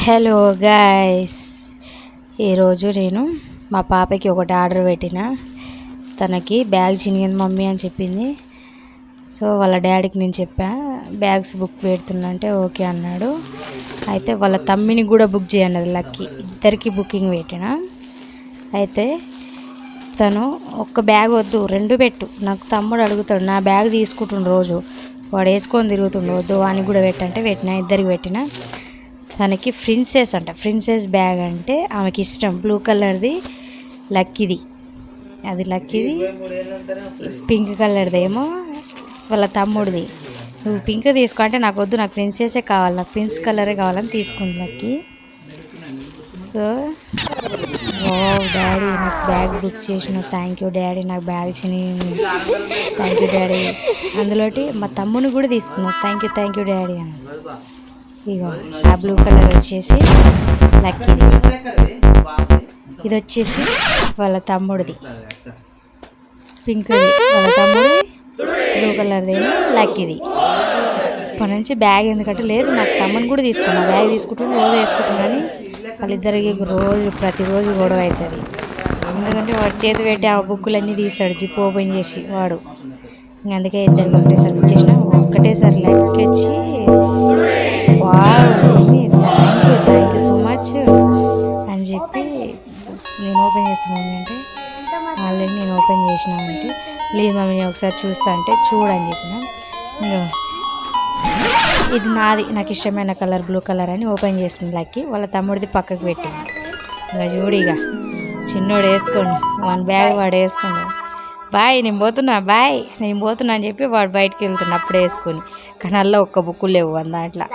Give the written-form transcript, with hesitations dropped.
Hello guys, ఈరోజు నేను మా పాపకి ఒకటి ఆర్డర్ పెట్టిన. తనకి బ్యాగ్ చినిగింది మమ్మీ అని చెప్పింది. సో వాళ్ళ డాడీకి నేను చెప్పా బ్యాగ్స్ బుక్ పెడుతున్నా అంటే ఓకే అన్నాడు. అయితే వాళ్ళ తమ్మిని కూడా బుక్ చేయండి, అది లక్కీ. ఇద్దరికి బుకింగ్ పెట్టిన. అయితే తను ఒక్క బ్యాగ్ వద్దు, రెండు పెట్టు. నాకు తమ్ముడు అడుగుతాడు, నా బ్యాగ్ తీసుకుంటుండు రోజు, వాడు వేసుకొని తిరుగుతుండు, వద్దు వానికి కూడా పెట్టంటే పెట్టిన. ఇద్దరికి పెట్టిన. తనకి ప్రిన్సెస్ అంట, ప్రిన్సెస్ బ్యాగ్ అంటే ఆమెకి ఇష్టం. బ్లూ కలర్ది లక్కీది, అది లక్కీది. పింక్ కలర్ది ఏమో వాళ్ళ తమ్ముడిది. నువ్వు పింక్ తీసుకో అంటే నాకు వద్దు, నాకు ప్రిన్సెసే కావాలి, నాకు ప్రిన్స్ కలరే కావాలని తీసుకుంది లక్కీ. సో డాడీ నాకు బ్యాగ్ బుక్ చేసిన, థ్యాంక్ యూ డాడీ, నాకు బ్యాగ్ ఇచ్చింది, థ్యాంక్ యూ డాడీ. అందులోటి మా తమ్ముని కూడా తీసుకున్నావు, థ్యాంక్ యూ డాడీ అని. ఇగో ఆ బ్లూ కలర్ వచ్చేసి లక్కీది, ఇది వచ్చేసి వాళ్ళ తమ్ముడిది పింక్ది, వాళ్ళ తమ్ముడి బ్లూ కలర్ది ఏమో లక్కీది. ఇప్పటి నుంచి బ్యాగ్ ఎందుకంటే లేదు, నాకు తమ్ముని కూడా తీసుకున్నా, బ్యాగ్ తీసుకుంటున్నా, రోజు వేసుకుంటున్నాను. వాళ్ళిద్దరికి రోజు ప్రతిరోజు గొడవ అవుతుంది. ఎందుకంటే వాడు చేతి పెట్టి ఆ బుక్కులన్నీ తీస్తాడు జిప్ ఓపెన్ చేసి వాడు. అందుకే ఇద్దరికి ఒకటేసారి బుక్ చేసిన. ఒక్కటేసారి లైక్ వచ్చి థ్యాంక్ యూ సో మచ్ అని చెప్పి నేను ఓపెన్ చేసిన. మమ్మీ అంటే ఆల్రెడీ నేను ఓపెన్ చేసినామంటే లేదు మమ్మీ నేను ఒకసారి చూస్తా అంటే చూడని చెప్పిన. ఇది నాది, నాకు ఇష్టమైన కలర్ బ్లూ కలర్ అని ఓపెన్ చేస్తుంది లక్కీ. వాళ్ళ తమ్ముడిది పక్కకు పెట్టింది. ఇలా చూడిగా చిన్నోడు వేసుకోండి, వన్ బ్యాగ్ వాడు వేసుకోండి. బాయ్ నేను పోతున్నా అని చెప్పి వాడు బయటికి వెళ్తున్నా అప్పుడే వేసుకొని. కానీ అలా ఒక్క బుక్కులు లేవు దాంట్లో.